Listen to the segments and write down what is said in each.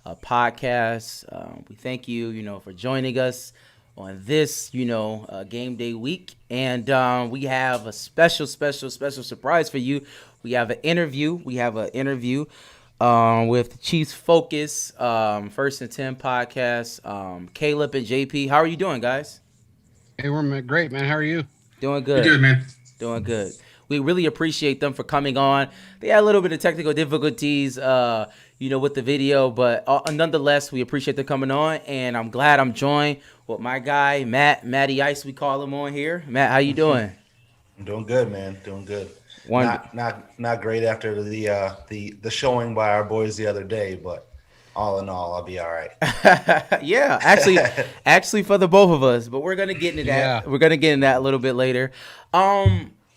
podcast. We thank you, for joining us on this, game day week. And we have a special surprise for you. We have an interview. With the Chiefs Focus, First and 10 podcast. Caleb and JP, how are you doing, guys? Hey, we're great, man. How are you? Doing You're good. good, man. Doing good. We really appreciate them for coming on. They had a little bit of technical difficulties, with the video, but nonetheless, we appreciate them coming on. And I'm glad I'm joined with my guy, Matty Ice. We call him on here. Matt, how you doing? I'm doing good, man. Doing good. One, Not great after the showing by our boys the other day, but all in all, I'll be all right. yeah, actually, for the both of us. But we're gonna get into that. Yeah. We're gonna get into that a little bit later.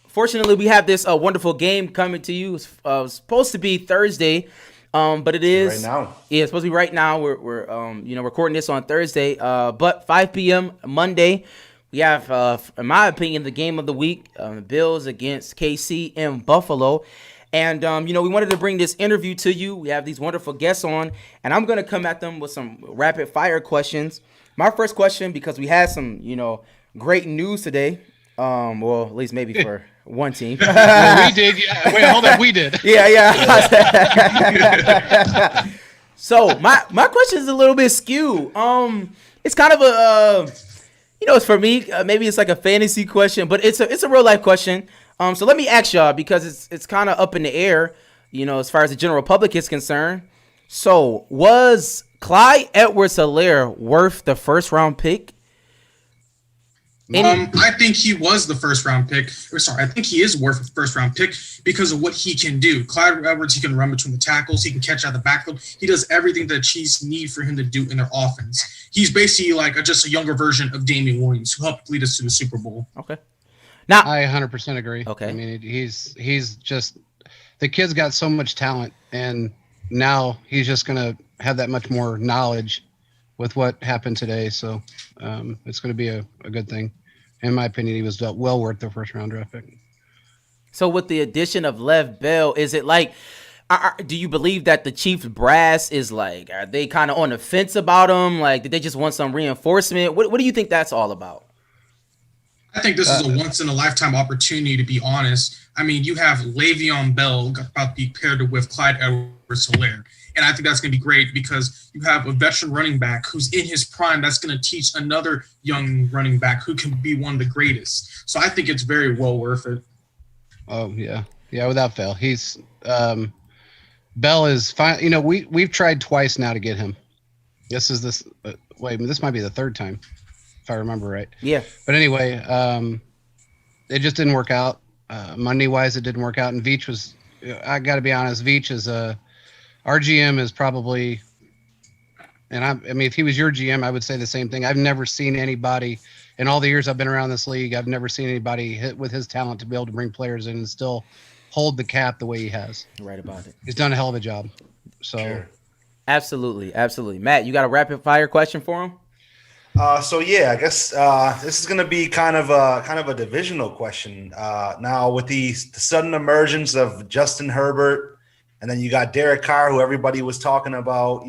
Fortunately, we have this wonderful game coming to you. It's supposed to be Thursday, but it is Right now. Yeah, it's supposed to be right now. We're recording this on Thursday, but 5 p.m. Monday. We have, in my opinion, the game of the week: the Bills against KC in Buffalo. And we wanted to bring this interview to you. We have these wonderful guests on, and I'm gonna come at them with some rapid fire questions. My first question, because we had some great news today. Well, at least maybe for one team. Well, we did. Yeah. Wait, hold up. We did. Yeah. So my question is a little bit skewed. It's kind of a it's for me. Maybe it's like a fantasy question, but it's a real life question. So let me ask y'all, because it's kind of up in the air, as far as the general public is concerned. So was Clyde Edwards-Helaire worth the first round pick? I think he was the first round pick. I think he is worth a first round pick because of what he can do. Clyde Edwards, he can run between the tackles. He can catch out the backfield. He does everything that Chiefs need for him to do in their offense. He's basically like just a younger version of Damian Williams, who helped lead us to the Super Bowl. Okay. Now I 100% agree. Okay. I mean, he's just the kid's got so much talent, and now he's just gonna have that much more knowledge with what happened today. So it's going to be a good thing. In my opinion, he was well worth the first round draft pick. So with the addition of Lev Bell, is it like, do you believe that the Chiefs brass is like, are they kind of on the fence about him? Like, did they just want some reinforcement? What do you think that's all about? I think this is a once-in-a-lifetime opportunity, to be honest. I mean, you have Le'Veon Bell about to be paired with Clyde Edwards-Helaire. And I think that's going to be great because you have a veteran running back who's in his prime that's going to teach another young running back who can be one of the greatest. So I think it's very well worth it. Oh, yeah. Yeah, without fail. He's Bell is fine. We've tried twice now to get him. This might be the third time, if I remember right. Yeah. But anyway, it just didn't work out. Money-wise, it didn't work out. And Veach was, I got to be honest, Veach is our GM is probably, and I mean, if he was your GM, I would say the same thing. I've never seen anybody in all the years I've been around this league. I've never seen anybody hit with his talent to be able to bring players in and still hold the cap the way he has. Right about it. He's done a hell of a job. So, Sure. Absolutely. Matt, you got a rapid fire question for him? So yeah, I guess this is going to be kind of a divisional question. Now with the sudden emergence of Justin Herbert, and then you got Derek Carr, who everybody was talking about,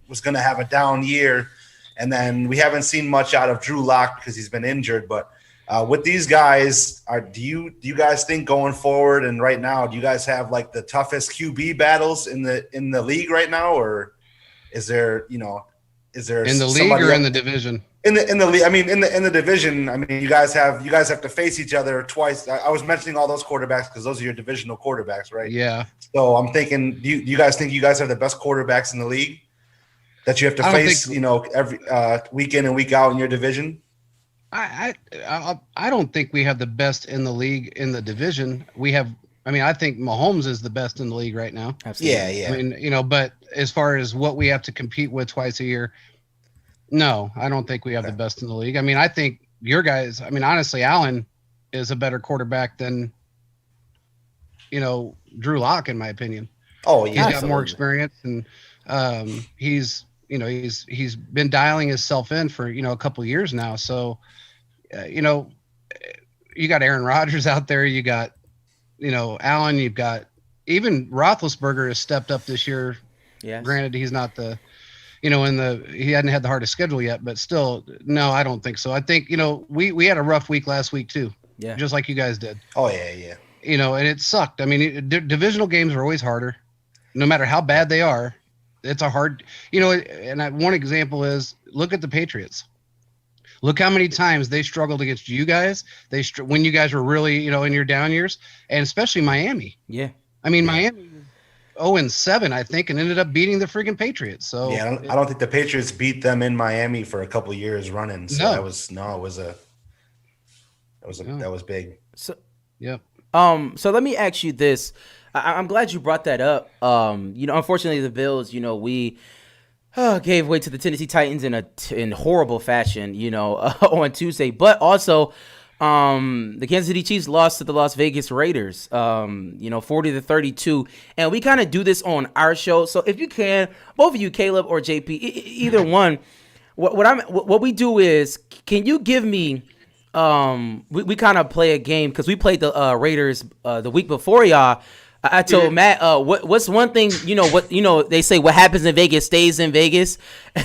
was going to have a down year, and then we haven't seen much out of Drew Lock because he's been injured. But with these guys, do you guys think going forward and right now, do you guys have like the toughest QB battles in the league right now, or is there in the league or in the division? In the league, I mean, in the division, I mean, you guys have to face each other twice. I was mentioning all those quarterbacks because those are your divisional quarterbacks, right? Yeah. So I'm thinking, do you guys think you guys have the best quarterbacks in the league that you have to face, every week in and week out in your division? I don't think we have the best in the league in the division. I think Mahomes is the best in the league right now. Absolutely. Yeah. I mean, but as far as what we have to compete with twice a year, no, I don't think we have the best in the league. I mean, I think your guys, honestly, Allen is a better quarterback than, Drew Lock, in my opinion. Oh, yeah. He's got more experience, and he's been dialing himself in for, a couple of years now. So, you got Aaron Rodgers out there, you got, Allen, you've got even Roethlisberger has stepped up this year Yes. Granted, he's not the, he hadn't had the hardest schedule yet, but still, no, I don't think so. I think, we had a rough week last week too, Yeah. just like you guys did. Oh yeah. And it sucked. I mean, divisional games are always harder, no matter how bad they are. It's a hard, one example is look at the Patriots. Look how many times they struggled against you guys. When you guys were really, in your down years, and especially Miami. Yeah. I mean, Miami 0-7, I think, and ended up beating the freaking Patriots. So Yeah, I don't think the Patriots beat them in Miami for a couple years running. So that was big. So yep. So let me ask you this. I'm glad you brought that up. Unfortunately, the Bills, we gave way to the Tennessee Titans in horrible fashion, on Tuesday. But also, the Kansas City Chiefs lost to the Las Vegas Raiders, 40-32. And we kind of do this on our show. So if you can, both of you, Caleb or JP, either one, what we do is, can you give me? We kind of play a game because we played the Raiders the week before y'all. I told Matt, what's one thing, they say what happens in Vegas stays in Vegas.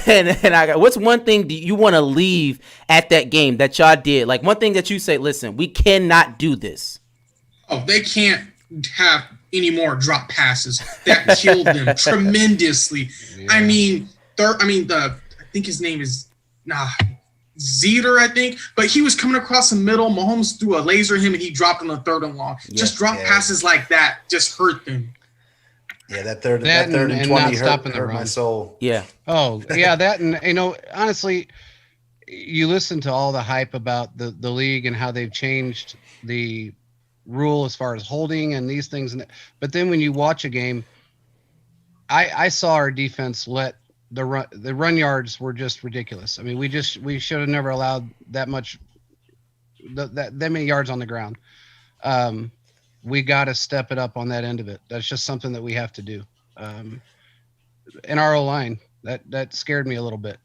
And what's one thing that you want to leave at that game that y'all did? Like one thing that you say, listen, we cannot do this. Oh, they can't have any more drop passes. That killed them tremendously. Yeah. I think his name is Zeter, I think, but he was coming across the middle. Mahomes threw a laser at him, and he dropped on the 3rd and long. Yeah, just drop passes like that just hurt them. Yeah, that third and 20 hurt my soul. Yeah. Oh, yeah, that, and honestly, you listen to all the hype about the league and how they've changed the rule as far as holding and these things, but then when you watch a game, I saw our defense let the run yards were just ridiculous. I mean, we should have never allowed that many yards on the ground. We got to step it up on that end of it. That's just something that we have to do. In our O-line, that scared me a little bit.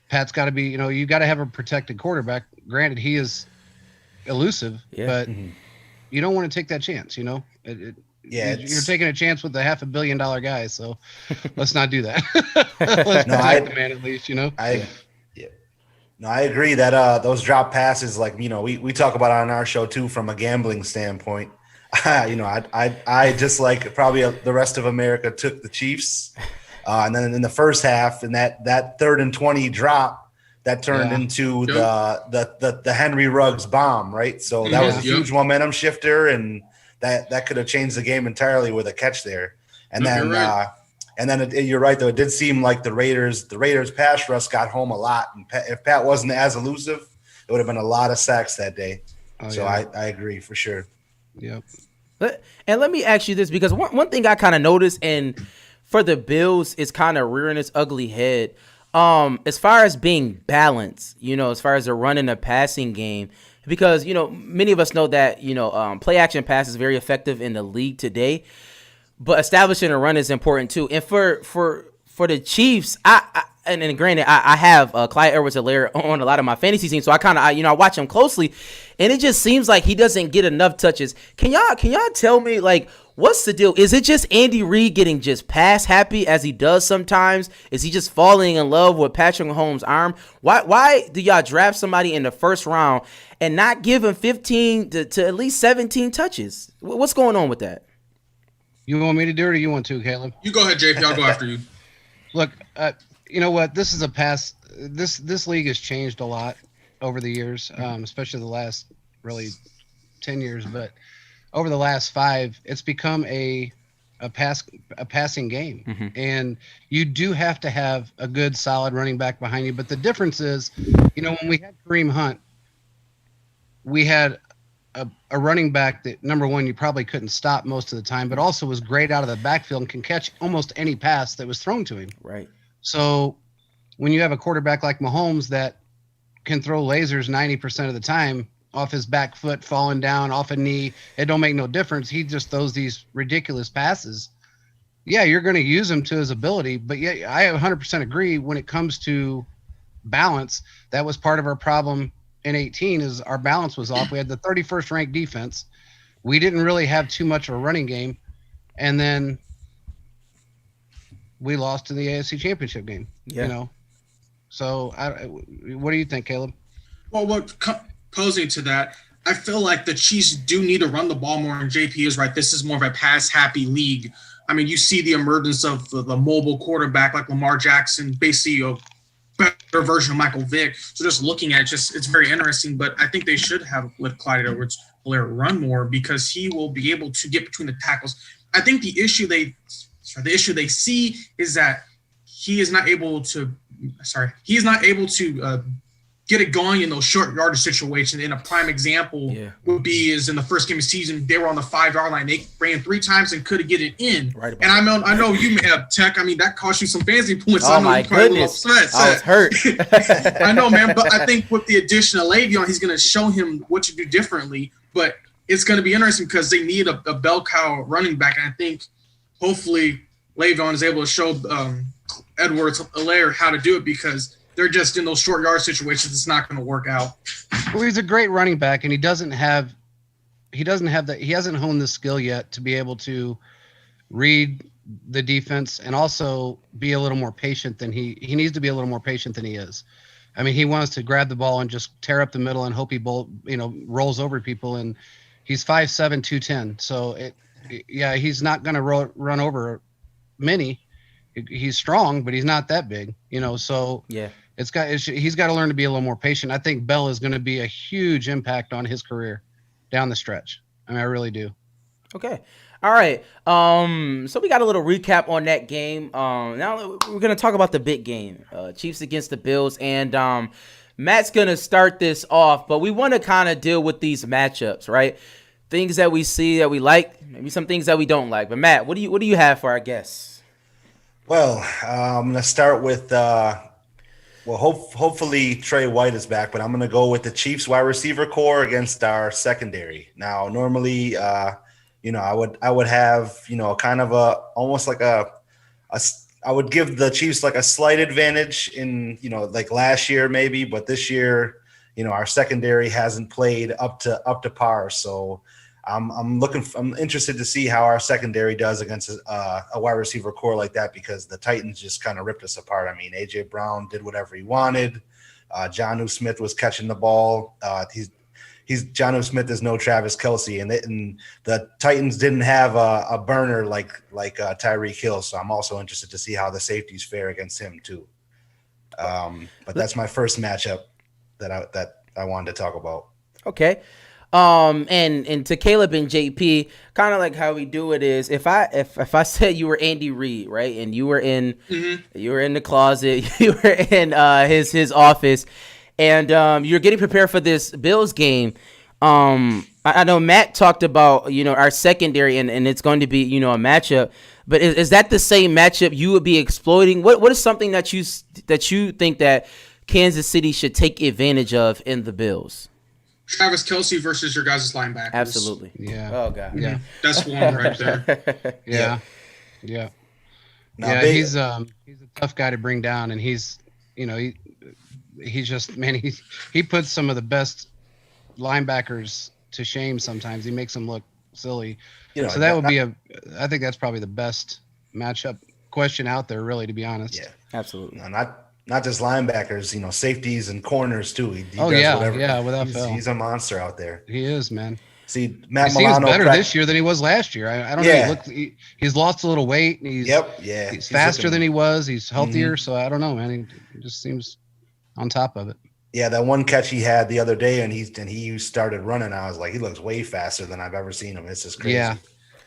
Pat's got to be, you got to have a protected quarterback. Granted, he is elusive, but you don't want to take that chance. You're taking a chance with the $500 million guy, so let's not do that. Let's protect the man at least, I agree that those drop passes, like we talk about on our show too from a gambling standpoint. I just like probably the rest of America took the Chiefs, and then in the first half, and that 3rd and 20 drop that turned into the Henry Ruggs bomb, right? So that was a huge momentum shifter, and that could have changed the game entirely with a catch there. And then you're right though. It did seem like the Raiders pass rush got home a lot. And if Pat wasn't as elusive, it would have been a lot of sacks that day. I agree for sure. Yep. And let me ask you this, because one thing I kind of noticed, and for the Bills, is kind of rearing its ugly head. As far as being balanced, as far as the run and the passing game. Because, many of us know that, play action pass is very effective in the league today, but establishing a run is important too. And for the Chiefs, and granted, I have Clyde Edwards-Helaire on a lot of my fantasy teams, so I kind of, I watch him closely, and it just seems like he doesn't get enough touches. Can y'all tell me, like, what's the deal? Is it just Andy Reid getting just pass happy as he does sometimes? Is he just falling in love with Patrick Mahomes' arm? Why do y'all draft somebody in the first round and not give him 15 to at least 17 touches? What's going on with that? You want me to do it, or you want to, Caleb? You go ahead, JP. I'll go after you. Look, you know what? This is a pass. This league has changed a lot over the years, especially the last really 10 years. But over the last 5, it's become a passing game, and you do have to have a good, solid running back behind you. But the difference is, when we had Kareem Hunt, we had a running back that, number one, you probably couldn't stop most of the time, but also was great out of the backfield and can catch almost any pass that was thrown to him. Right. So when you have a quarterback like Mahomes that can throw lasers 90% of the time off his back foot, falling down, off a knee, it don't make no difference. He just throws these ridiculous passes. Yeah, you're going to use him to his ability, but yeah, I 100% agree when it comes to balance. That was part of our problem in 18 is our balance was off. We had the 31st ranked defense. We didn't really have too much of a running game. And then we lost in the AFC Championship game. Yeah. You know, so what do you think, Caleb? Well, posing to that, I feel like the Chiefs do need to run the ball more, and JP is right. This is more of a pass-happy league. I mean, you see the emergence of the mobile quarterback like Lamar Jackson, basically a better version of Michael Vick. So just looking at it, it's very interesting. But I think they should have let Clyde Edwards-Helaire run more because he will be able to get between the tackles. I think the issue they see is that he is not able to get it going in those short yardage situations. And a prime example would be is in the first game of the season, they were on the 5-yard line. They ran 3 times and couldn't get it in. Right. And I know you may have Tech. I mean, that cost you some fantasy points. Oh, my goodness. I was hurt. I know, man. But I think with the addition of Le'Veon, he's going to show him what to do differently. But it's going to be interesting because they need a bell cow running back. And I think hopefully Le'Veon is able to show Edwards-Helaire how to do it because they're just in those short yard situations. It's not going to work out. Well, he's a great running back, and he hasn't honed the skill yet to be able to read the defense and also be a little more patient than he needs to be a little more patient than he is. I mean, he wants to grab the ball and just tear up the middle and hope he rolls over people. And he's 5'7", 210. So he's not going to run over many. He's strong, but he's not that big, so yeah. He's got to learn to be a little more patient. I think Bell is going to be a huge impact on his career down the stretch. I mean, I really do. Okay. All right. So we got a little recap on that game. Now we're going to talk about the big game, Chiefs against the Bills. And Matt's going to start this off, but we want to kind of deal with these matchups, right? Things that we see that we like, maybe some things that we don't like. But Matt, what do you have for our guests? Well, I'm going to start with, hopefully Trey White is back, but I'm going to go with the Chiefs wide receiver core against our secondary. Now, normally, I would have, kind of almost like I would give the Chiefs like a slight advantage in, like last year maybe, but this year, our secondary hasn't played up to par. So I'm interested to see how our secondary does against a wide receiver core like that because the Titans just kind of ripped us apart. I mean, AJ Brown did whatever he wanted. Jonnu Smith was catching the ball. Jonnu Smith is no Travis Kelce, and the Titans didn't have a burner like Tyreek Hill. So I'm also interested to see how the safeties fare against him too. But that's my first matchup that I wanted to talk about. Okay. And to Caleb and JP, kind of like how we do it is if I said you were Andy Reid, right, and you were in the closet, you were in his office, and you're getting prepared for this Bills game. I know Matt talked about our secondary and it's going to be a matchup, but is that the same matchup you would be exploiting? What is something that you think that Kansas City should take advantage of in the Bills? Travis Kelce versus your guys' linebackers. Absolutely. Yeah. Oh God. Yeah. That's one right there. Yeah. Yeah. Yeah. He's a tough guy to bring down, and he's just he puts some of the best linebackers to shame. Sometimes he makes them look silly. So that would be I think that's probably the best matchup question out there, really, to be honest. Yeah. Absolutely. No, not just linebackers, safeties and corners too. He does whatever. Yeah, without fail. He's a monster out there. He is, man. See, Matt he Milano seems better this year than he was last year. I don't know. He's lost a little weight. And he's faster than he was. He's healthier. Mm-hmm. So I don't know, man. He just seems on top of it. Yeah, that one catch he had the other day, and he started running. I was like, he looks way faster than I've ever seen him. It's just crazy.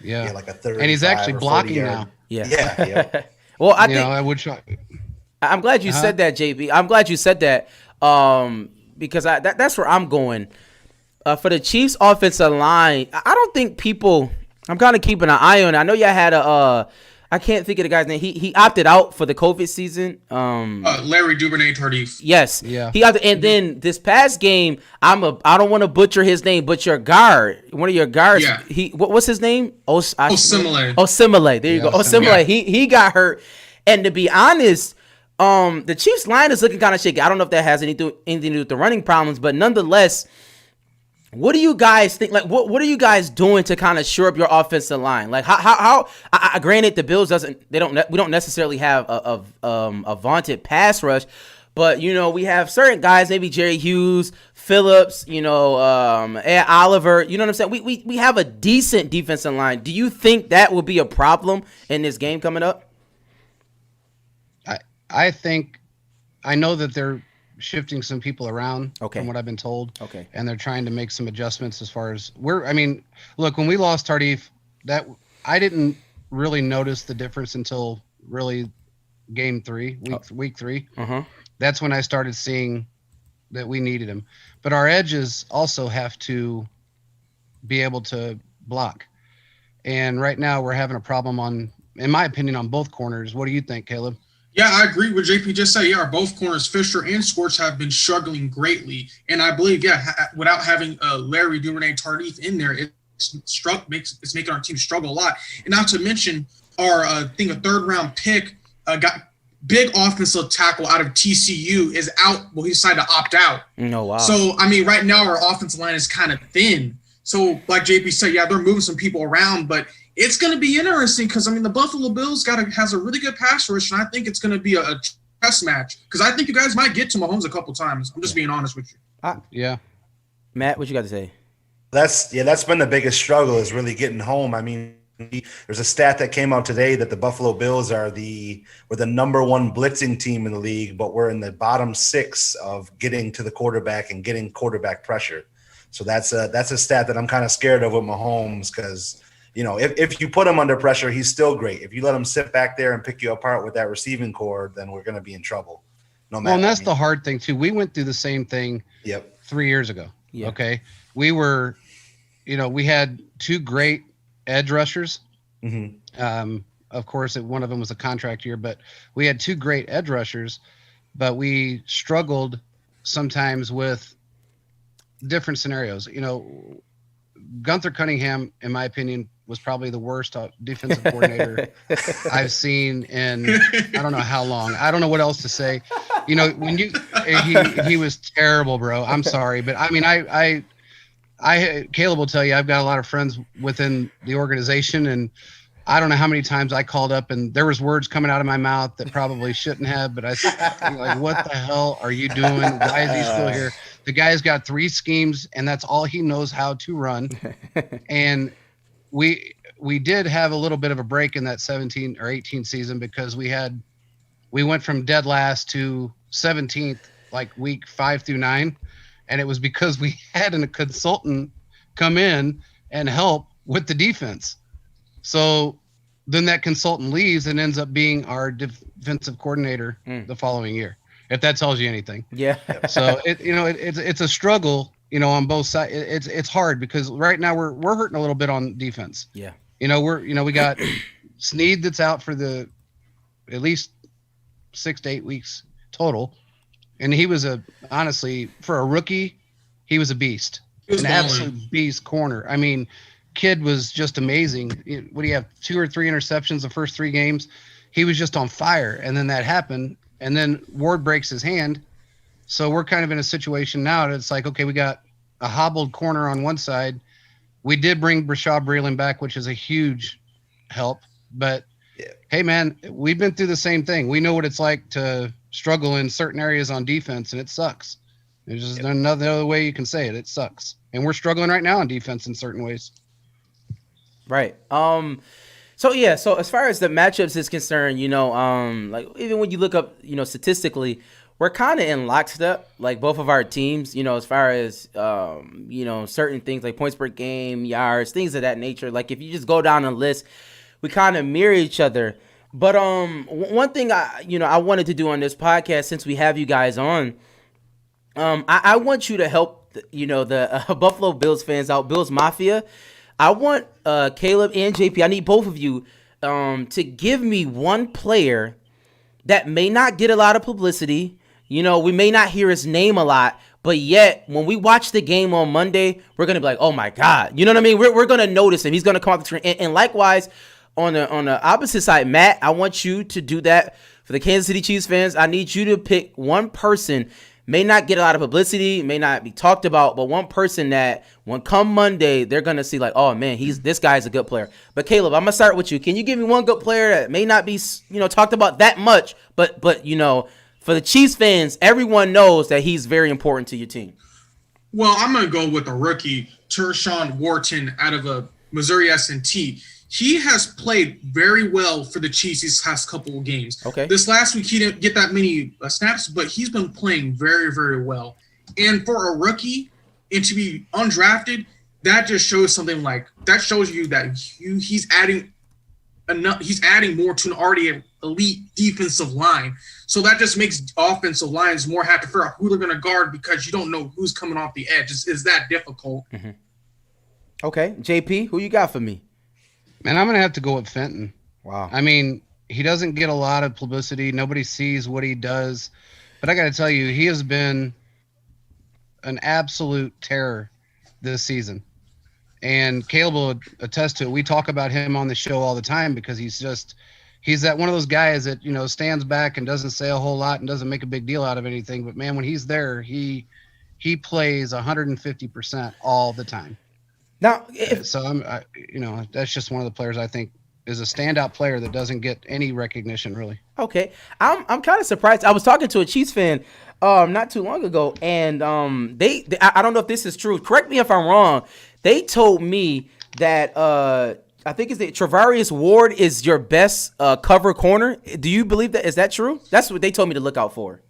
Yeah, like a third. And he's actually blocking now. Yeah. Well, I think I would try. I'm glad you said that, JB. I'm glad you said that because that's where I'm going. For the Chiefs offensive line, I don't think people – I'm kind of keeping an eye on it. I know y'all had I can't think of the guy's name. He opted out for the COVID season. Larry Duvernay-Tardif. Yes. Yeah. He opted, and then this past game, I don't want to butcher his name, but your guard, one of your guards, what's his name? Osemele. Osemele. There you go. Osemele. He got hurt. And to be honest – the Chiefs line is looking kind of shaky. I don't know if that has anything to do with the running problems, but nonetheless, What do you guys think? Like, what are you guys doing to kind of shore up your offensive line? Like, how granted, the Bills we don't necessarily have a vaunted pass rush, but we have certain guys, maybe Jerry Hughes, Phillips, Ed Oliver. You know what I'm saying? We have a decent defensive line. Do you think that will be a problem in this game coming up? I think I know that they're shifting some people around from what I've been told. Okay. And they're trying to make some adjustments as far as look, when we lost Tardif, that I didn't really notice the difference until really game 3, week 3. Uh-huh. That's when I started seeing that we needed him. But our edges also have to be able to block. And right now we're having a problem in my opinion, on both corners. What do you think, Caleb? Yeah, I agree with JP just said. Yeah, both corners, Fisher and Scorch, have been struggling greatly. And I believe, without having Larry Duvernay-Tardif in there, it's making our team struggle a lot. And not to mention our, a third-round pick got big offensive tackle out of TCU is out. Well, he decided to opt out. No, wow. So, right now our offensive line is kind of thin. So, like JP said, they're moving some people around, but it's going to be interesting because, the Buffalo Bills has a really good pass rush, and I think it's going to be a chess match because I think you guys might get to Mahomes a couple times. I'm just being honest with you. Yeah. Matt, what you got to say? That's been the biggest struggle, is really getting home. There's a stat that came out today that the Buffalo Bills we're the number 1 blitzing team in the league, but we're in the bottom 6 of getting to the quarterback and getting quarterback pressure. So that's a stat that I'm kind of scared of with Mahomes because, if you put him under pressure, he's still great. If you let him sit back there and pick you apart with that receiving core, then we're going to be in trouble. No matter. Well, and that's the hard thing too. We went through the same thing 3 years ago. Yeah. Okay. We were, we had 2 great edge rushers. Mm-hmm. Of course, one of them was a contract year, but we had 2 great edge rushers, but we struggled sometimes with different scenarios. Gunther Cunningham, in my opinion, was probably the worst defensive coordinator I've seen in I don't know how long. I don't know what else to say. When he was terrible, bro. I'm sorry, but I Caleb will tell you I've got a lot of friends within the organization, and I don't know how many times I called up and there was words coming out of my mouth that probably shouldn't have, but I'm like, what the hell are you doing? Why is he still here? The guy's got 3 schemes and that's all he knows how to run. And we did have a little bit of a break in that 17 or 18 season because we went from dead last to 17th, like week 5 through 9. And it was because we had a consultant come in and help with the defense. So then that consultant leaves and ends up being our defensive coordinator the following year, if that tells you anything. Yeah. So it's a struggle, on both sides. It's hard because right now we're hurting a little bit on defense. Yeah. We got Snead that's out for at least 6 to 8 weeks total. And he was honestly, for a rookie, he was a beast. An absolute beast corner. Kid was just amazing. What do you have? 2 or 3 interceptions the first 3 games? He was just on fire. And then that happened. And then Ward breaks his hand. So we're kind of in a situation now that it's like, okay, we got a hobbled corner on one side. We did bring Brashad Breeland back, which is a huge help. But hey, man, we've been through the same thing. We know what it's like to struggle in certain areas on defense, and it sucks. There's just another other way you can say it. It sucks. And we're struggling right now on defense in certain ways. Right. So as far as the matchups is concerned, like even when you look up, statistically, we're kind of in lockstep, like both of our teams, as far as, certain things like points per game, yards, things of that nature. Like if you just go down the list, we kind of mirror each other. But one thing I wanted to do on this podcast, since we have you guys on, I want you to help, the Buffalo Bills fans out, Bills Mafia. I want Caleb and JP, I need both of you to give me one player that may not get a lot of publicity. We may not hear his name a lot, but yet when we watch the game on Monday, we're going to be like, oh my God. You know what I mean? We're going to notice him. He's going to come off the screen. And likewise, on the opposite side, Matt, I want you to do that for the Kansas City Chiefs fans. I need you to pick one person, may not get a lot of publicity, may not be talked about, but one person that when come Monday, they're going to see like, oh man, this guy's a good player. But Caleb, I'm going to start with you. Can you give me one good player that may not be, talked about that much, but for the Chiefs fans, everyone knows that he's very important to your team? Well, I'm going to go with a rookie, Tershawn Wharton out of a Missouri S&T. He has played very well for the Chiefs these last couple of games. Okay. This last week, he didn't get that many snaps, but he's been playing very, very well. And for a rookie and to be undrafted, that just shows something that shows you that he's adding more to an already elite defensive line. So that just makes offensive lines more have to figure out who they're going to guard because you don't know who's coming off the edge. It's that difficult. Mm-hmm. Okay. JP, who you got for me? Man, I'm going to have to go with Fenton. Wow. I mean, he doesn't get a lot of publicity. Nobody sees what he does. But I got to tell you, he has been an absolute terror this season. And Caleb will attest to it. We talk about him on the show all the time because he's that one of those guys that, stands back and doesn't say a whole lot and doesn't make a big deal out of anything. But, man, when he's there, he plays 150% all the time. Now, that's just one of the players I think is a standout player that doesn't get any recognition, really. Okay, I'm kind of surprised. I was talking to a Chiefs fan not too long ago, and they I don't know if this is true. Correct me if I'm wrong. They told me that I think Travarius Ward is your best cover corner. Do you believe that? Is that true? That's what they told me to look out for.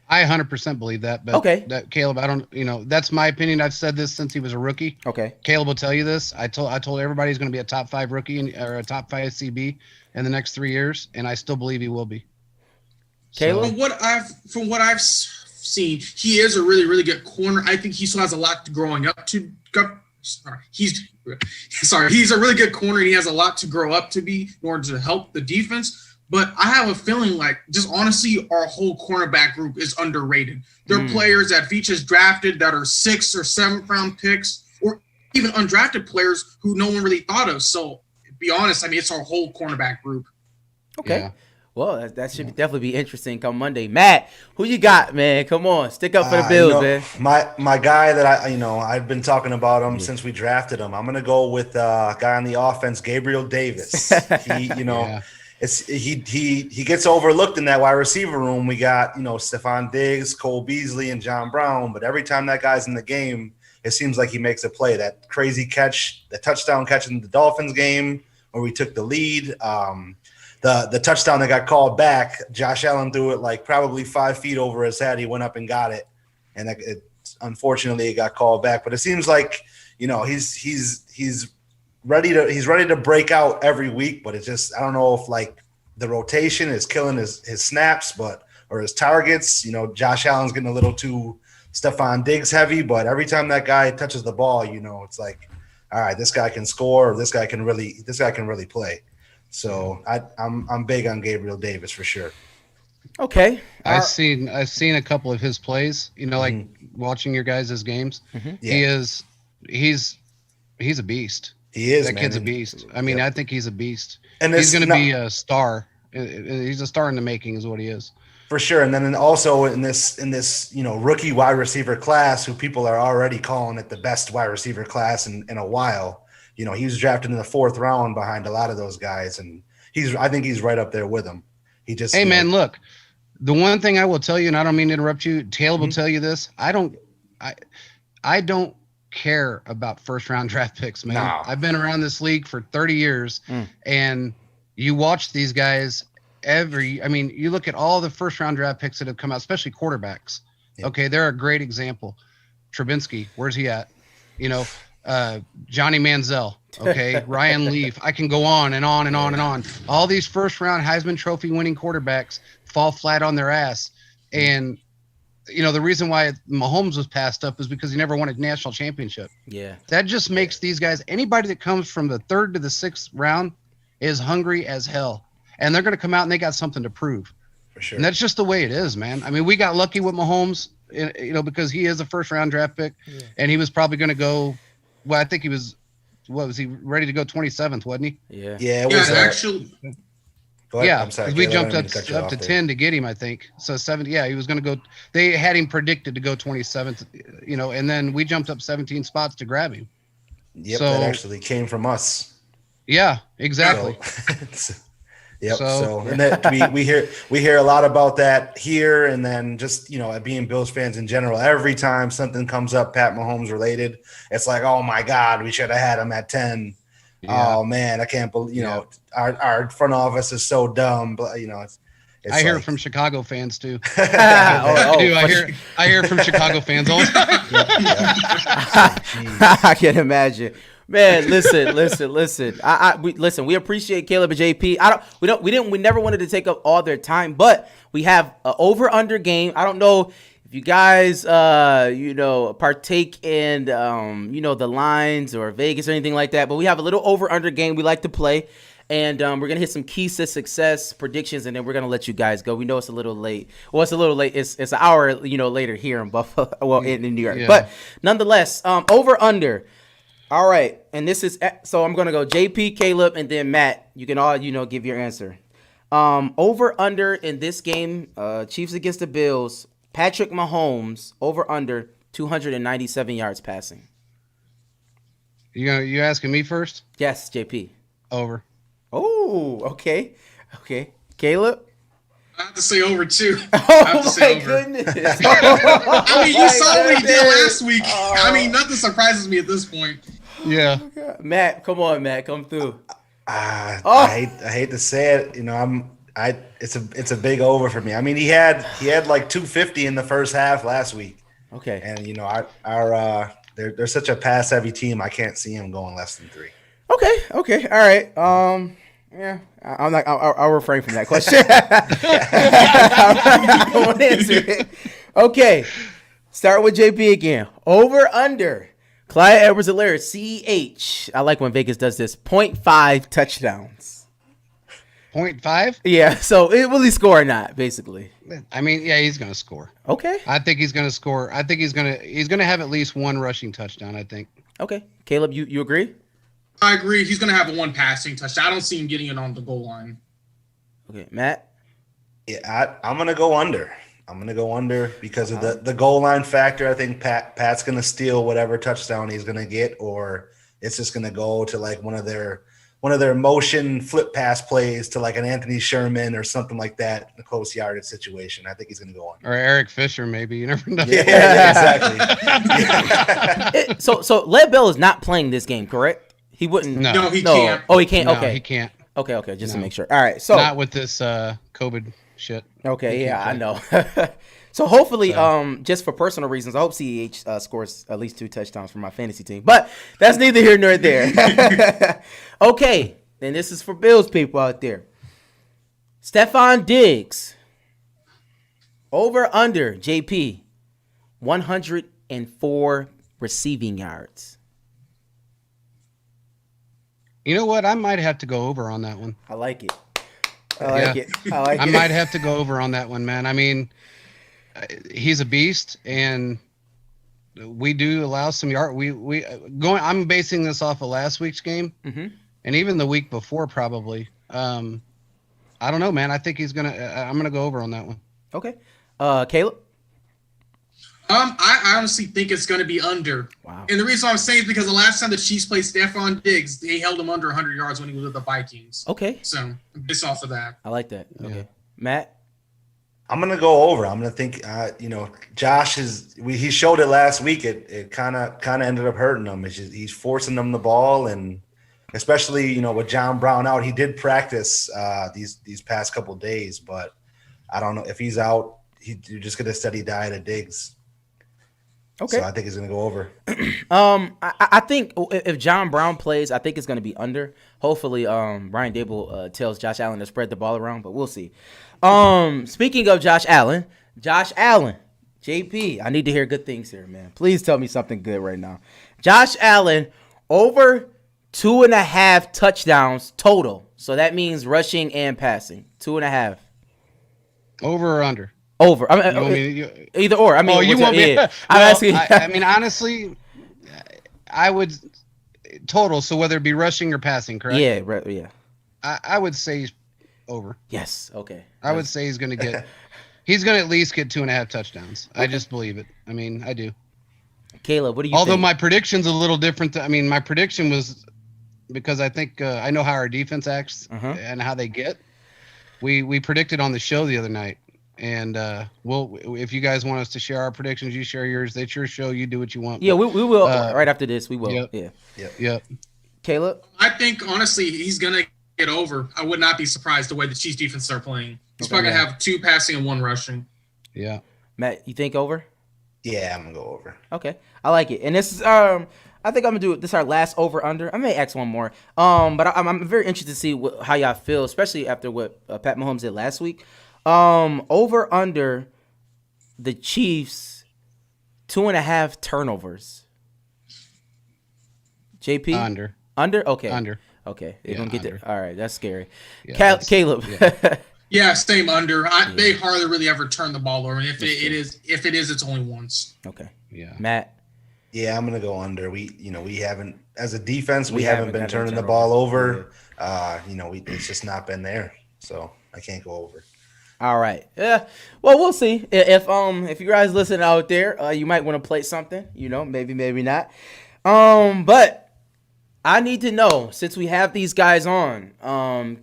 I 100% believe that, but okay. That Caleb, I don't, that's my opinion. I've said this since he was a rookie. Okay. Caleb will tell you this. I told everybody he's going to be a top 5 rookie or a top 5 CB in the next 3 years, and I still believe he will be. Caleb, from what I've seen, he is a really, really good corner. I think he still has a lot to growing up to. He's a really good corner. And he has a lot to grow up to be in order to help the defense. But I have a feeling just honestly, our whole cornerback group is underrated. There are players that Veach has drafted that are 6th or 7th round picks, or even undrafted players who no one really thought of. So, to be honest, it's our whole cornerback group. Okay. Yeah. Well, that should definitely be interesting come Monday. Matt, who you got, man? Come on, stick up for the Bills, man. My guy that I've been talking about him since we drafted him. I'm gonna go with a guy on the offense, Gabriel Davis. Yeah. He gets overlooked in that wide receiver room. We got Stephon Diggs, Cole Beasley, and John Brown. But every time that guy's in the game, it seems like he makes a play. That crazy catch, the touchdown catch in the Dolphins game where we took the lead. The touchdown that got called back, Josh Allen threw it probably 5 feet over his head. He went up and got it, and unfortunately it got called back. But it seems like he's ready to break out every week. But it's just I don't know if the rotation is killing his snaps, or his targets. Josh Allen's getting a little too Stephon Diggs heavy. But every time that guy touches the ball, it's like, all right, this guy can score, or this guy can really play. So I'm big on Gabriel Davis for sure. Okay. I've seen a couple of his plays, watching your guys' games. Mm-hmm. Yeah. He's a beast. He is. That man. kid's a beast. I mean, I think he's a beast. And he's going to be a star. He's a star in the making is what he is. For sure. And then also in this rookie wide receiver class, who people are already calling it the best wide receiver class in a while. He was drafted in the 4th round behind a lot of those guys, and I think he's right up there with them. He just man, look, the one thing I will tell you, and I don't mean to interrupt you, Caleb will tell you this. I don't care about 1st round draft picks, man. No. I've been around this league for 30 years, and you watch these guys you look at all the 1st round draft picks that have come out, especially quarterbacks. Yeah. Okay, they're a great example. Trubinsky, where's he at? Johnny Manziel, okay, Ryan Leaf. I can go on and on and on and on. All these 1st round Heisman Trophy winning quarterbacks fall flat on their ass. And, the reason why Mahomes was passed up is because he never won a national championship. Yeah. That just makes these guys, anybody that comes from the 3rd to the 6th round is hungry as hell. And they're going to come out and they got something to prove. For sure. And that's just the way it is, man. I mean, we got lucky with Mahomes, because he is a 1st round draft pick, and he was probably going to go. Well, I think he was. What was he ready to go 27th? Wasn't he? Yeah. Yeah. It was actually. Go ahead. Yeah, I'm sorry. because we Caleb, I jumped didn't up, mean to cut you up off to there. 10 to get him, I think. So 7, yeah, he was going to go. They had him predicted to go 27th, and then we jumped up 17 spots to grab him. Yep, So- that actually came from us. Yeah, exactly. So, yep. So- So, and that we hear a lot about that here, and then just being Bills fans in general. Every time something comes up Pat Mahomes related, it's like, oh my God, we should have had him at 10. Yeah. Oh man, I can't believe our front office is so dumb. But it's I hear like- it from Chicago fans too. Oh, I do. for I hear it from Chicago fans all the time. I can imagine. Man, listen. Listen. We appreciate Caleb and JP. We never wanted to take up all their time, but we have an over/under game. I don't know if you guys, partake in, the lines or Vegas or anything like that, but we have a little over/under game we like to play, and we're gonna hit some keys to success predictions, and then we're gonna let you guys go. We know it's a little late. Well, it's a little late. It's an hour, later here in Buffalo. Well, in New York, Yeah. but nonetheless, over/under. All right, and this is so I'm gonna go JP, Caleb, and then Matt. You can all give your answer. Over under in this game, Chiefs against the Bills. Patrick Mahomes over under 297 yards passing. You asking me first? Yes, JP. Over. Oh, okay. Caleb. I have to say over too. I have Oh to say my over. goodness. I mean, you saw what he did last week. Oh. I mean, nothing surprises me at this point. Yeah. Matt, come on, Matt, come through. I Oh. hate to say it. It's a big over for me. I mean, he had like 250 in the first half last week, Okay. and they're such a pass heavy team. I can't see him going less than 3. Okay. All right. Yeah. I'm not. I'll refrain from that question. I won't answer it. Okay. Start with JP again. Over under. Clyde Edwards-Helaire, CEH. I like when Vegas does this. 0.5 touchdowns. 0.5? Yeah. So will he score or not? Basically. I mean, yeah, he's going to score. Okay. I think he's going to score. I think he's going to have at least one rushing touchdown, I think. Okay. Caleb, you agree? I agree. He's going to have one passing touchdown. I don't see him getting it on the goal line. Okay. Matt. Yeah, I'm gonna go under. I'm gonna go under because of the goal line factor. I think Pat's gonna steal whatever touchdown he's gonna get, or it's just gonna go to like one of their motion flip pass plays to like an Anthony Sherman or something like that, a close yardage situation. I think he's gonna go under. Or Eric Fisher, maybe. You never know. Yeah, exactly. So Lev Bell is not playing this game, correct? He wouldn't. No, he can't. Oh, he can't. No, Okay. he can't. Okay. Just to No. make sure. All right. So Not with this COVID shit. okay. He Yeah, I can't know. So hopefully, just for personal reasons, I hope CEH scores at least 2 touchdowns for my fantasy team. But that's neither here nor there. Okay. Then this is for Bills people out there. Stephon Diggs. Over under JP. 104 receiving yards. You know what? I might have to go over on that one. I like it. I like it. I might have to go over on that one, man. I mean, he's a beast, and we do allow some yard. I'm basing this off of last week's game, and even the week before, probably. I don't know, man. I think I'm gonna go over on that one. Okay. Caleb? I honestly think it's going to be under. Wow. And the reason I'm saying is because the last time the Chiefs played Stephon Diggs, they held him under 100 yards when he was with the Vikings. Okay. So, based off of that. I like that. Okay. Yeah. Matt? I'm gonna go over. I'm gonna think. Josh he showed it last week. It kind of ended up hurting him. He's forcing them the ball, and especially with John Brown out, he did practice these past couple of days, but I don't know if he's out. You're just gonna steady diet of Diggs. Okay. So I think he's gonna go over. I think if John Brown plays, I think it's going to be under. Hopefully, Brian Dable tells Josh Allen to spread the ball around, but we'll see. Speaking of Josh Allen, JP, I need to hear good things here, man. Please tell me something good right now. Josh Allen over 2.5 touchdowns total. So that means rushing and passing. 2.5. Over or under? Over. You want me Either or. I mean, you want me? I'm Well, asking. I mean, honestly, I would total. So whether it be rushing or passing, correct? Yeah. Right. Yeah. I would say over. Yes. Okay. I would say he's going to at least get 2.5 touchdowns. I just believe it. I mean, I do. Caleb, what do you Although think? my prediction's a little different. My prediction was because I think I know how our defense acts and how they get. We predicted on the show the other night, and if you guys want us to share our predictions, you share yours. That's your show. You do what you want. Yeah, we will right after this. We will. Yep. Yeah. Caleb? I think honestly he's gonna get over. I would not be surprised the way the Chiefs defense are playing. He's probably gonna have 2 passing and 1 rushing. Yeah. Matt, you think over? Yeah, I'm gonna go over. Okay, I like it. And this is I think I'm gonna do this our last over under. I may ask one more. But I'm very interested to see how y'all feel, especially after what Pat Mahomes did last week. Over under the Chiefs 2.5 turnovers. JP under okay okay. They're gonna get there. All right, that's scary. Yeah, Caleb. Yeah. Yeah, same under. They hardly really ever turn the ball over. And if it is, it's only once. Okay. Yeah. Matt. Yeah, I'm gonna go under. We haven't, as a defense, we haven't been got turning the turnovers. ball over. It's just not been there. So I can't go over. All right. Yeah. Well, we'll see. If you guys listen out there, you might want to play something. Maybe not. But I need to know, since we have these guys on,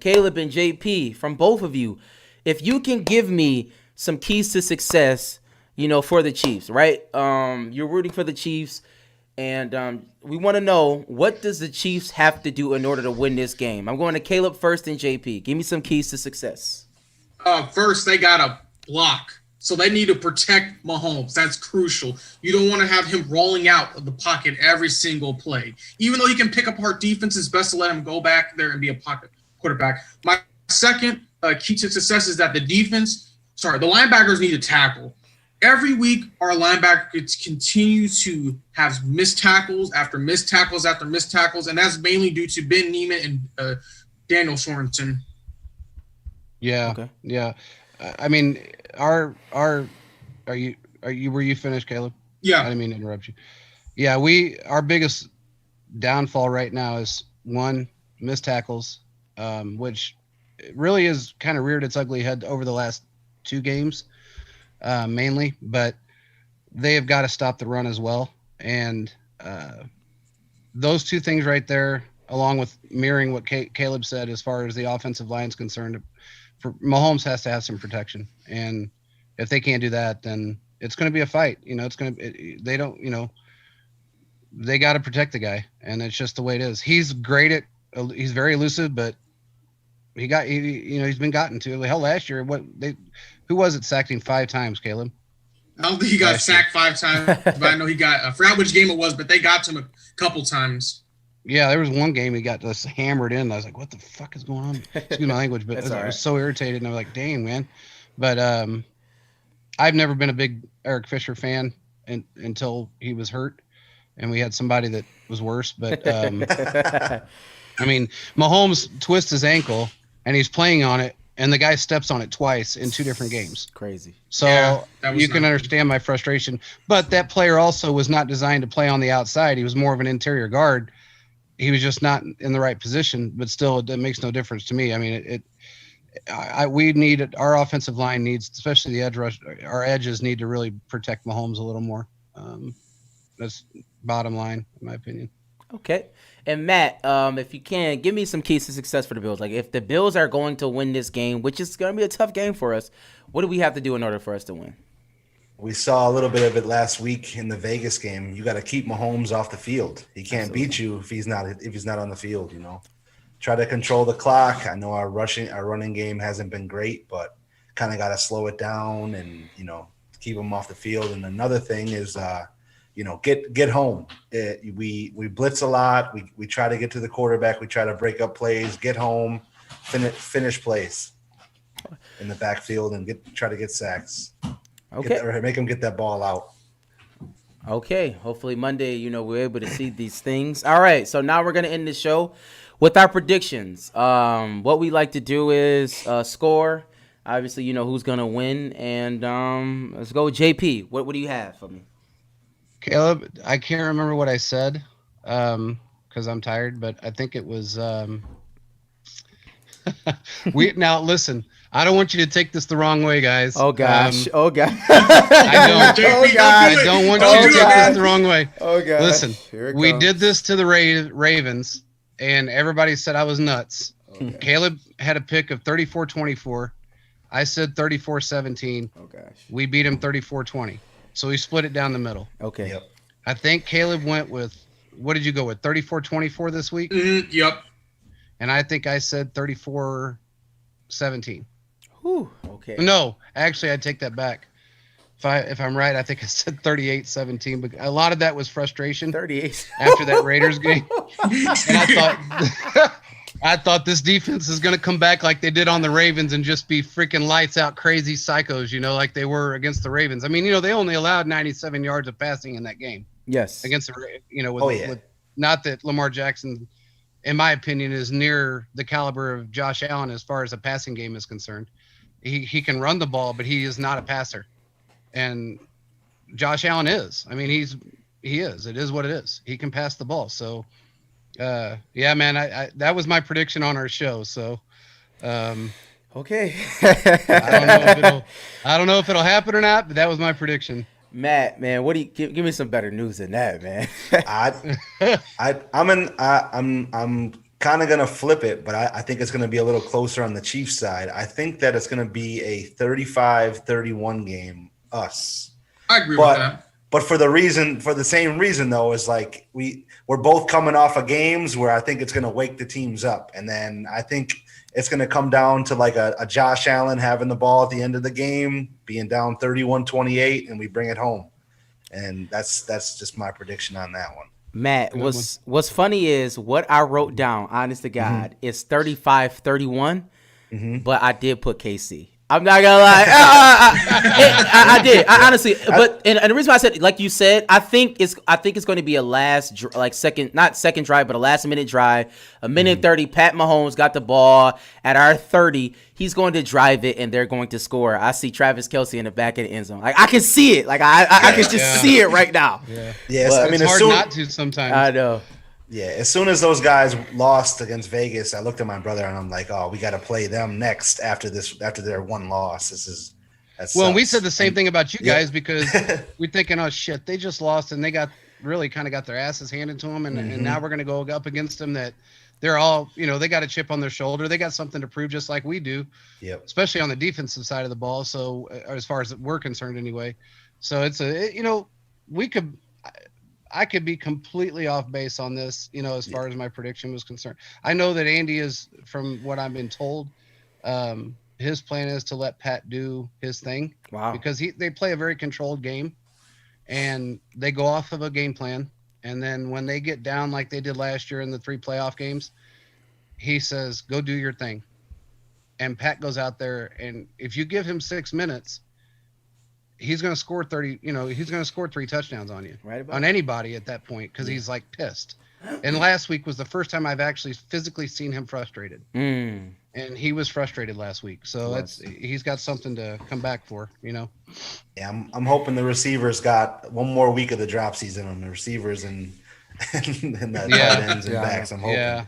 Caleb and JP, from both of you, if you can give me some keys to success, for the Chiefs, right? You're rooting for the Chiefs, and we want to know, what does the Chiefs have to do in order to win this game? I'm going to Caleb first and JP. Give me some keys to success. First, they got to block. So they need to protect Mahomes. That's crucial. You don't want to have him rolling out of the pocket every single play. Even though he can pick apart defense, it's best to let him go back there and be a pocket quarterback. My second key to success is that the linebackers need to tackle. Every week, our linebackers continue to have missed tackles after missed tackles after missed tackles, and that's mainly due to Ben Neiman and Daniel Sorensen. Yeah. Okay. Yeah. I mean, were you finished, Caleb? Yeah. I didn't mean to interrupt you. Yeah, our biggest downfall right now is one, missed tackles, which really is kind of reared its ugly head over the last 2 games, mainly, but they have got to stop the run as well. And those 2 things right there, along with mirroring what Caleb said as far as the offensive line is concerned, Mahomes has to have some protection, and if they can't do that, then it's going to be a fight. They got to protect the guy, and it's just the way it is. He's very elusive, but he's been gotten to. Hell, last year, who was it sacked him 5 times, Caleb? I don't think he got sacked 5 times, but I know he got. I forgot which game it was, but they got to him a couple times. Yeah, there was one game he got just hammered in. I was like, what the fuck is going on? Excuse my language, but I was so irritated, and I was like, dang, man. But I've never been a big Eric Fisher fan until he was hurt, and we had somebody that was worse. But, I mean, Mahomes twists his ankle, and he's playing on it, and the guy steps on it twice in 2 different games. Crazy. So you can understand my frustration. But that player also was not designed to play on the outside. He was more of an interior guard. He was just not in the right position, but still, it makes no difference to me. I mean, our offensive line needs, especially the edge rush, our edges need to really protect Mahomes a little more. That's bottom line, in my opinion. Okay. And Matt, if you can, give me some keys to success for the Bills. Like, if the Bills are going to win this game, which is going to be a tough game for us, what do we have to do in order for us to win? We saw a little bit of it last week in the Vegas game. You got to keep Mahomes off the field. He can't beat you if he's not on the field. Try to control the clock. I know our running game hasn't been great, but kind of got to slow it down and keep him off the field. And another thing is get home. We blitz a lot. We try to get to the quarterback. We try to break up plays. Get home, finish plays in the backfield, and try to get sacks. Okay. Or make them get that ball out. Okay. Hopefully Monday, we're able to see these things. All right. So now we're going to end the show with our predictions. What we like to do is score. Obviously, who's going to win. And let's go with JP. What do you have for me? Caleb, I can't remember what I said because I'm tired, but I think it was Now listen, I don't want you to take this the wrong way, guys. Oh gosh. Oh god. I don't. JP, Oh, God. don't do I it. don't want Don't you to do take it, this man. the wrong way. Oh god. Listen, Here it we comes. did this to the Ravens, and everybody said I was nuts. Okay. Caleb had a pick of 34-24. I said 34-17. Oh gosh. We beat him 34-20. So we split it down the middle. Okay. Yep. I think Caleb went with, what did you go with, 34-24 this week? Yep. And I think I said 34-17. Whew. Okay. No, actually, I take that back. If I'm right, I think I said 38-17. But a lot of that was frustration 38. after that Raiders game. And I thought this defense is going to come back like they did on the Ravens and just be freaking lights out crazy psychos, like they were against the Ravens. I mean, they only allowed 97 yards of passing in that game Yes. against the, with, Oh, yeah. with not that Lamar Jackson, in my opinion, is near the caliber of Josh Allen as far as a passing game is concerned. He can run the ball, but he is not a passer. And Josh Allen is. I mean, he is. It is what it is. He can pass the ball. So, yeah, man, I that was my prediction on our show. So, Okay. I don't know if it'll happen or not, but that was my prediction. Matt, man, what do you give me some better news than that, man? I'm kind of gonna flip it, but I think it's gonna be a little closer on the Chiefs side. I think that it's gonna be a 35-31 game. Us. I agree with But that. but for the same reason though, is like we're both coming off of games where I think it's gonna wake the teams up, and then I think it's gonna come down to like a Josh Allen having the ball at the end of the game, being down 31-28, and we bring it home. And that's just my prediction on that one. Matt, Good what's funny is what I wrote down, honest to God, is 35-31, but I did put KC. I'm not gonna lie. I did. I honestly, but and the reason why I said, like you said, I think it's going to be a not second drive, but a last minute drive. A minute 30. Pat Mahomes got the ball at our 30. He's going to drive it, and they're going to score. I see Travis Kelce in the back of the end zone. Like I can see it. Like I can just see it right now. Yes, But I mean It's hard not to sometimes. I know. Yeah, as soon as those guys lost against Vegas, I looked at my brother and I'm like, "Oh, we got to play them next after their one loss." Well, and we sucks. said the same thing about you Yeah. guys because we're thinking, oh shit, they just lost and they got their asses handed to them, and now we're gonna go up against them. That they're all, they got a chip on their shoulder. They got something to prove, just like we do, Yep. especially on the defensive side of the ball. So as far as we're concerned, anyway. So I could be completely off base on this, as far as my prediction was concerned. I know that Andy is, from what I've been told, his plan is to let Pat do his thing. Wow. Because they play a very controlled game, and they go off of a game plan. And then when they get down like they did last year in the 3 playoff games, he says, "Go do your thing." And Pat goes out there, and if you give him 6 minutes, he's going to score 30, he's going to score 3 touchdowns on you, Right about on anybody at that point, because he's like pissed. And last week was the first time I've actually physically seen him frustrated. Mm. And he was frustrated last week. So he's got something to come back for, Yeah, I'm hoping the receivers got one more week of the drop season on the receivers and the tight ends and backs. I'm hoping. Yeah.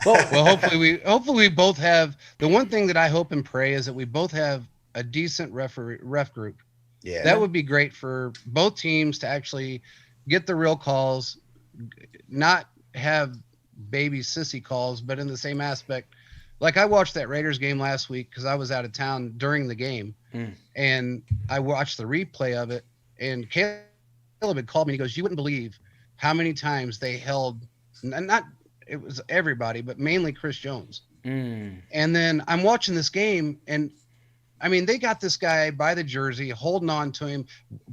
Well, hopefully we both have, the one thing that I hope and pray is that we both have a decent ref group. Yeah. That would be great for both teams to actually get the real calls, not have baby sissy calls, but in the same aspect. Like I watched that Raiders game last week because I was out of town during the game, and I watched the replay of it, and Caleb had called me and he goes, "You wouldn't believe how many times they held, it was everybody, but mainly Chris Jones." And then I'm watching this game, and I mean, they got this guy by the jersey, holding on to him,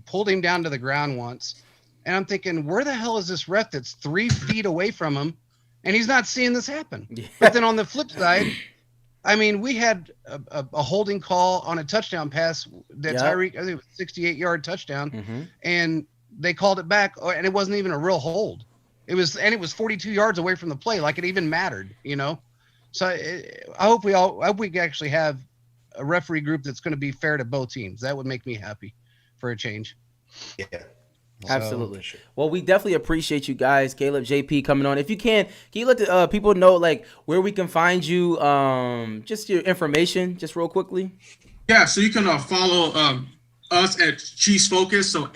pulled him down to the ground once. And I'm thinking, where the hell is this ref that's 3 feet away from him, and he's not seeing this happen? Yeah. But then on the flip side, I mean, we had a holding call on a touchdown pass that Tyreek, I think it was a 68-yard touchdown, and they called it back, and it wasn't even a real hold. It was 42 yards away from the play, like it even mattered, So I hope we actually have a referee group that's going to be fair to both teams. That would make me happy for a change. Yeah. So, Absolutely. Well, we definitely appreciate you guys, Caleb, JP, coming on. If you can you let the people know like where we can find you, just your information, just real quickly? Yeah, so you can follow us at Chiefs Focus. So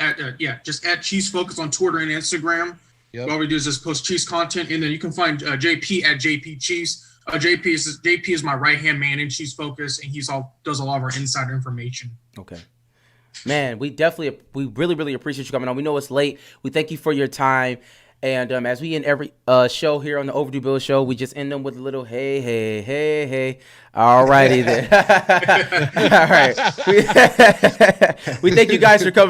just at Chiefs Focus on Twitter and Instagram. Yep. All we do is just post Chiefs content, and then you can find JP at JP Chiefs. JP is my right hand man in Chiefs Focus, and does a lot of our insider information. Okay. Man, we really, really appreciate you coming on. We know it's late. We thank you for your time. And as we end every show here on the Overdue Bill Show, we just end them with a little hey, hey, hey, hey. All righty then. All right. We thank you guys for coming.